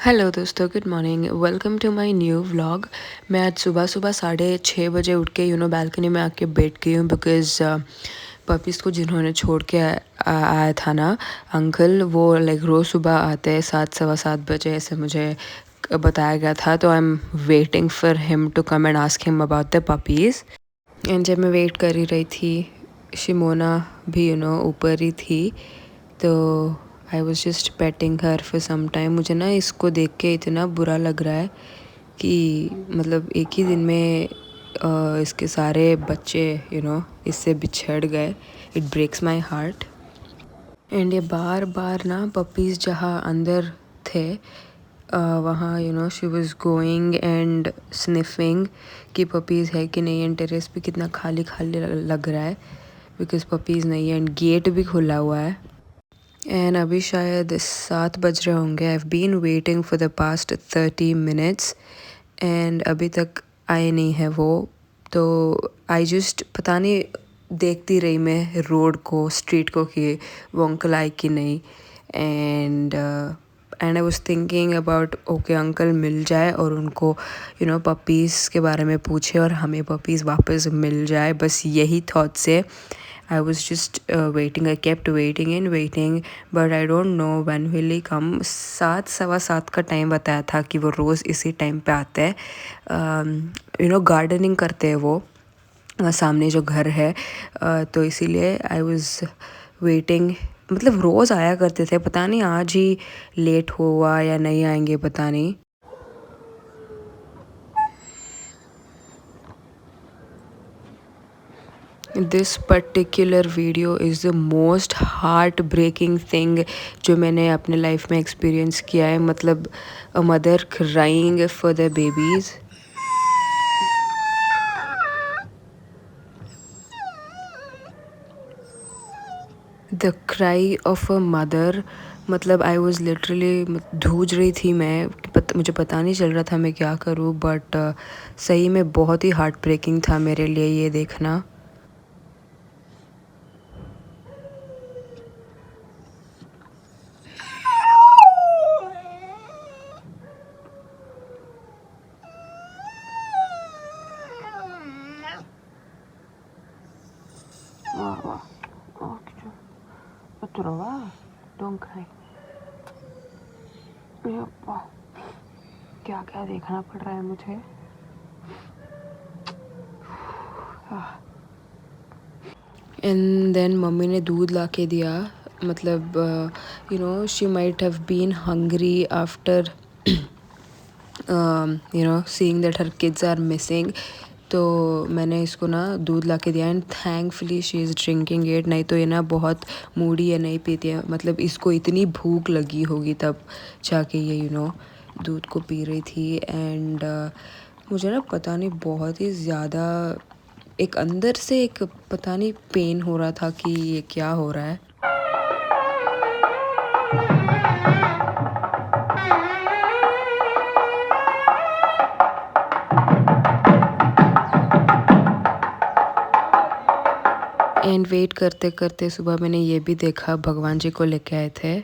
Hello दोस्तों, good morning, welcome to my new vlog. मैं आज सुबह सुबह 6:30 बजे उठ के बालकनी में आके बैठ गई हूँ बिकॉज़ पपीज़ को जिन्होंने छोड़ के आया था ना अंकल, वो लाइक रोज़ सुबह आते हैं 7 सवा 7 बजे, ऐसे मुझे बताया गया था। तो I am waiting for him to come and ask him about the puppies. And जब मैं वेट कर ही रही थी, शिमोना भी ऊपर ही थी, तो I was just petting her for some time. मुझे ना इसको देख के इतना बुरा लग रहा है कि मतलब एक ही दिन में इसके सारे बच्चे इससे बिछड़ गए। It breaks my heart. And ये बार बार ना पपीज़ जहाँ अंदर थे वहाँ she was going and sniffing कि पपीज़ है कि नहीं। एंड टेरेस पे कितना खाली खाली लग रहा है बिकॉज पपीज़ नहीं है एंड गेट भी खुला हुआ है। एंड अभी शायद 7 बज रहे होंगे। I have been waiting for the past 30 minutes and अभी तक आए नहीं है वो। तो आई जस्ट पता नहीं देखती रही मैं रोड को, स्ट्रीट को, कि वो अंकल आए कि नहीं। And I was thinking about okay uncle मिल जाए और उनको पपीज़ के बारे में पूछे और हमें पपीज़ वापस मिल जाए, बस यही थॉट से I was just waiting. I kept waiting and waiting, but I don't know when will he come. 7 सवा 7 का टाइम बताया था कि वो रोज़ इसी टाइम पे आते हैं। गार्डनिंग करते हैं वो सामने जो घर है। तो इसीलिए आई वॉज वेटिंग। मतलब रोज़ आया करते थे, पता नहीं आज ही लेट हुआ या नहीं आएंगे, पता नहीं। This particular video is the most heart breaking thing जो मैंने अपने लाइफ में एक्सपीरियंस किया है। मतलब a mother crying for the babies. The cry of a mother, मतलब आई वॉज लिटरली धूज रही थी मैं। मुझे पता नहीं चल रहा था मैं क्या करूँ, बट सही में बहुत ही हार्ट ब्रेकिंग था मेरे लिए ये देखना। Don't cry. क्या क्या देखना पड़ रहा है मुझे। एंड देन मम्मी ने दूध ला के दिया। मतलब she might have been hungry after seeing that her kids are missing. तो मैंने इसको ना दूध ला के दिया and thankfully she is drinking it. नहीं तो ये ना बहुत मूडी है, नहीं पीती है। मतलब इसको इतनी भूख लगी होगी तब जाके ये दूध को पी रही थी। एंड मुझे ना पता नहीं बहुत ही ज़्यादा एक अंदर से एक पता नहीं पेन हो रहा था कि ये क्या हो रहा है। एंड वेट करते करते सुबह मैंने ये भी देखा, भगवान जी को लेके आए थे।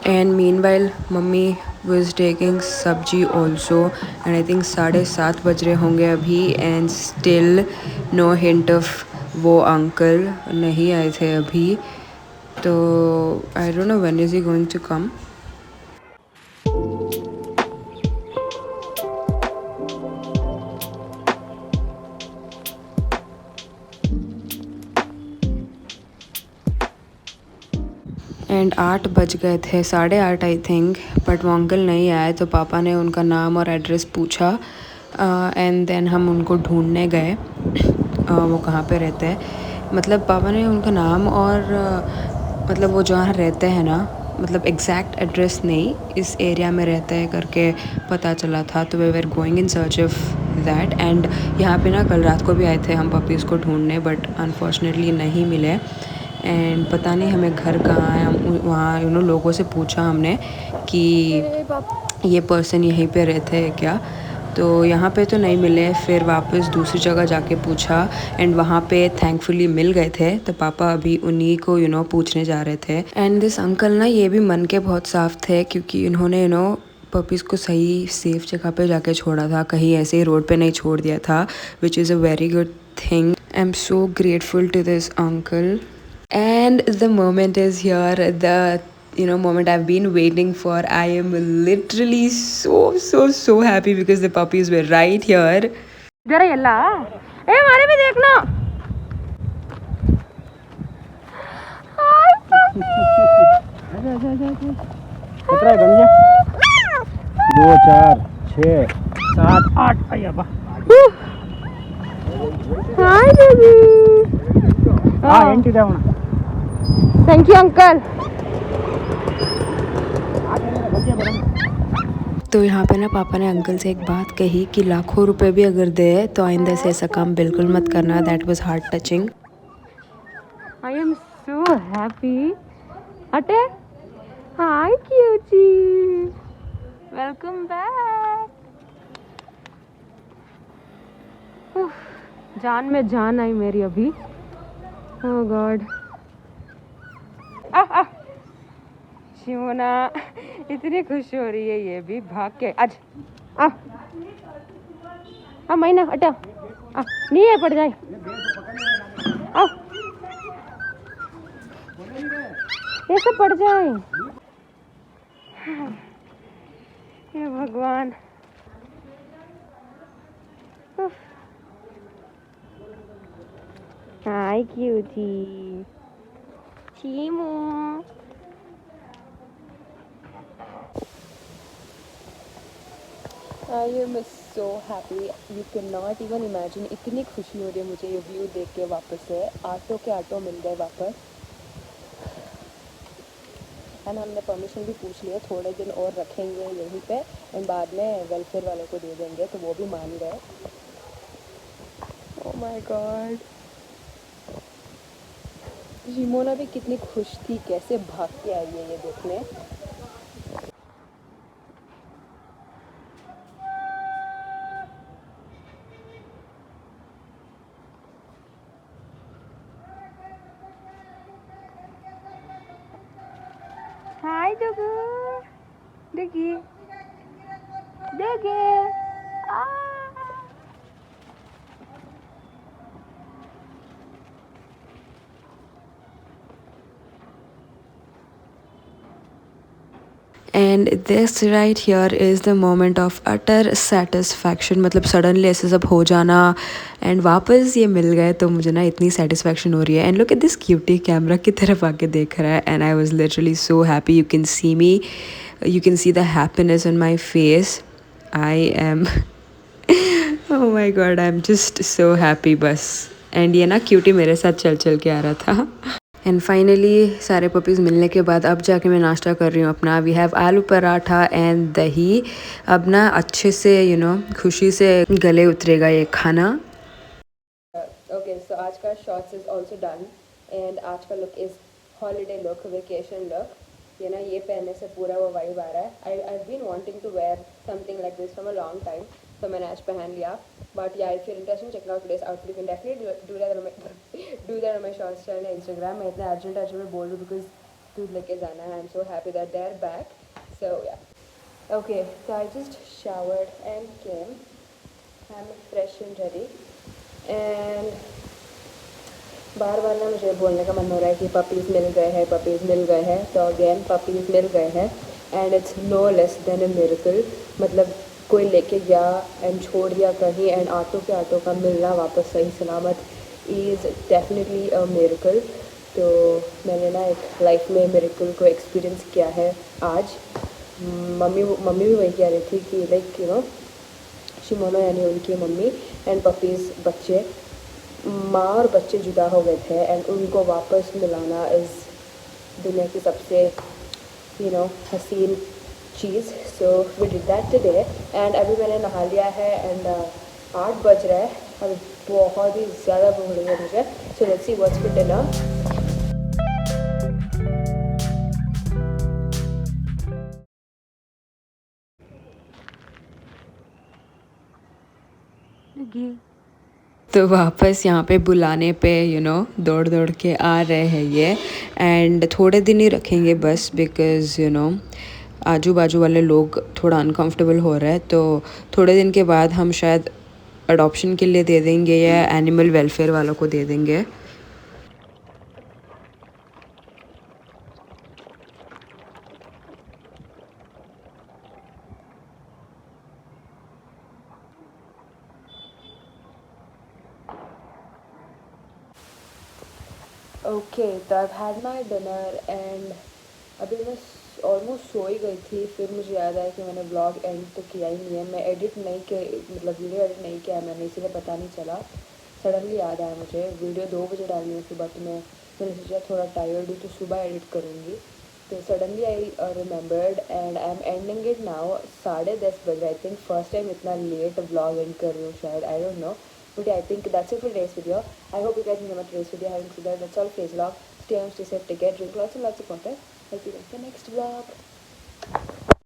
And meanwhile mummy was taking सब्जी also and I think 7:30 बज रहे होंगे अभी and still no hint of वो अंकल नहीं आए थे अभी। तो I don't know when is he going to come. And 8 बज गए थे, 8:30 आई थिंक, बट वो अंकल नहीं आए। तो पापा ने उनका नाम और एड्रेस पूछा एंड देन हम उनको ढूंढने गए वो कहाँ पे रहते हैं। मतलब पापा ने उनका नाम और मतलब वो जहाँ रहते हैं ना मतलब एग्जैक्ट एड्रेस नहीं, इस एरिया में रहते हैं करके पता चला था, तो they were going in search of that. And यहाँ पे ना कल रात को भी आए थे हम पपीज़ को ढूंढने, बट अनफॉर्चुनेटली नहीं मिले। एंड पता नहीं हमें घर कहाँ है। हम वहाँ लोगों से पूछा हमने कि ये पर्सन यहीं पे रहते हैं क्या, तो यहाँ पे तो नहीं मिले। फिर वापस दूसरी जगह जाके पूछा एंड वहाँ पे थैंकफुली मिल गए थे। तो पापा अभी उन्हीं को पूछने जा रहे थे। एंड दिस अंकल ना ये भी मन के बहुत साफ थे, क्योंकि इन्होंने पपीज़ को सही सेफ जगह पे जाके छोड़ा था, कहीं ऐसे ही रोड पे नहीं छोड़ दिया था, which is a very good thing. I am so grateful to this uncle. And the moment is here, the moment I've been waiting for. I am literally so happy because the puppies were right here. जरा Yalla ए हमारे भी देख लो। कितना है गंजा? 2 4 6 7 8 आया बा। Hi baby. हाँ एंटी दावना। Thank you uncle. तो यहाँ पे ना पापा ने अंकल से एक बात कही कि लाखों रुपए भी अगर दे तो आइंदा से ऐसा काम बिल्कुल मत करना। That was heart touching. I am so happy. अटे हाय क्यूटी, वेलकम बैक। जान में जान आई मेरी अभी। ओह गॉड। शिमोना इतनी खुश हो रही है, ये भी भाग के आज मैना हटा नहीं है, पड़ जाए। ऐसे पड़ जाए। हे भगवान। हाय cutie चीमू। I am so happy, you cannot even imagine। इतनी खुशी हो रही है मुझे ये व्यू देख के। वापस से आटो के आटो मिल गए वापस। एंड हमने परमिशन भी पूछ लिया, थोड़े दिन और रखेंगे यहीं पे एंड बाद में वेलफेयर वालों को दे देंगे, तो वो भी मान गए। ओह माय गॉड। शिमोना भी कितनी खुश थी, कैसे भाग के आई है ये देखने। हाय डुगू, डुगी डुगी। And this right here is the moment of utter satisfaction. मतलब सडनली ऐसे सब हो जाना एंड वापस ये मिल गए, तो मुझे ना इतनी सेटिस्फैक्शन हो रही है। And look at this cutie, camera की तरफ आके देख रहा है and I was literally so happy. You can see me, you can see the happiness on my face. I am oh my God, I am just so happy बस। And ये ना cutie मेरे साथ चल चल के आ रहा था। एंड फाइनली सारे पपीज़ मिलने के बाद अब जाके मैं नाश्ता कर रही हूँ अपना। वी हैव आलू पराठा एंड दही। अब ना अच्छे से खुशी से गले उतरेगा ये खाना। ओके, सो आज का shorts is also done and आज का look is holiday look, vacation look. ये पहनने से पूरा वो वाइब आ रहा है। I been wanting to wear something like this from a long time, तो मैंने आज पहन लिया। But yeah if you interested check out today's outfit, you can definitely do that on my shorts channel Instagram. मैं इतना urgent में बोल रही हूँ बिकॉज दूध लेके जाना है। I am so happy that they are back. So yeah okay, so I just showered and came, I am fresh and ready. And बार बार ना मुझे बोलने का मन हो रहा है कि पपीज़ मिल गए हैं, पपीज़ मिल गए हैं। तो अगेन पपीज़ मिल गए हैं and it's no less than a miracle. मतलब कोई लेके गया एंड छोड़ दिया कहीं एंड आटो के आटो का मिलना वापस सही सलामत इज़ डेफिनेटली अ मिरेकल। तो मैंने ना एक लाइफ में मिरेकल को एक्सपीरियंस किया है आज। मम्मी भी वही कह रही थी कि लाइक शिमोना यानी उनकी मम्मी एंड पपीज़ बच्चे, माँ और बच्चे जुदा हो गए थे एंड उनको वापस मिलाना इज़ दुनिया की सबसे हसीन चीज़. So we did that today and अभी मैंने नहा लिया है एंड 8 बज रहा है. अभी बहुत ही ज़्यादा भूख रही है मुझे. So let's see what's for dinner. तो वापस यहाँ पे बुलाने पे दौड़ दौड़ के आ रहे हैं ये. एंड थोड़े दिन ही रखेंगे बस बिकॉज़ आजू बाजू वाले लोग थोड़ा अनकंफर्टेबल हो रहा है. तो थोड़े दिन के बाद हम शायद अडॉप्शन के लिए दे देंगे या एनिमल वेलफेयर वालों को दे देंगे. ओके, तो I had my dinner and अभी मैं ऑलमोस्ट सो ही गई थी. फिर मुझे याद आया कि मैंने ब्लॉग एंड तो किया ही नहीं है. मैं एडिट नहीं किया, मतलब वीडियो एडिट नहीं किया मैंने, इसीलिए पता नहीं चला. सडनली याद आया मुझे वीडियो 2 बजे डालनी है सुबह. तो मैंने सोचा थोड़ा टायर्ड हूँ तो सुबह एडिट करूँगी. तो suddenly I remembered and I am ending it now. 10:30 बजे. आई थिंक फर्स्ट टाइम इतना लेट ब्लॉग एंड कर रही हूँ शायद. आई don't no. But yeah, I think that's it for today's video. I hope you guys enjoyed today's video. Having said that, that's all for today's vlog. Stay home, stay safe, take care, drink lots and lots of water. I'll see you guys in the next vlog.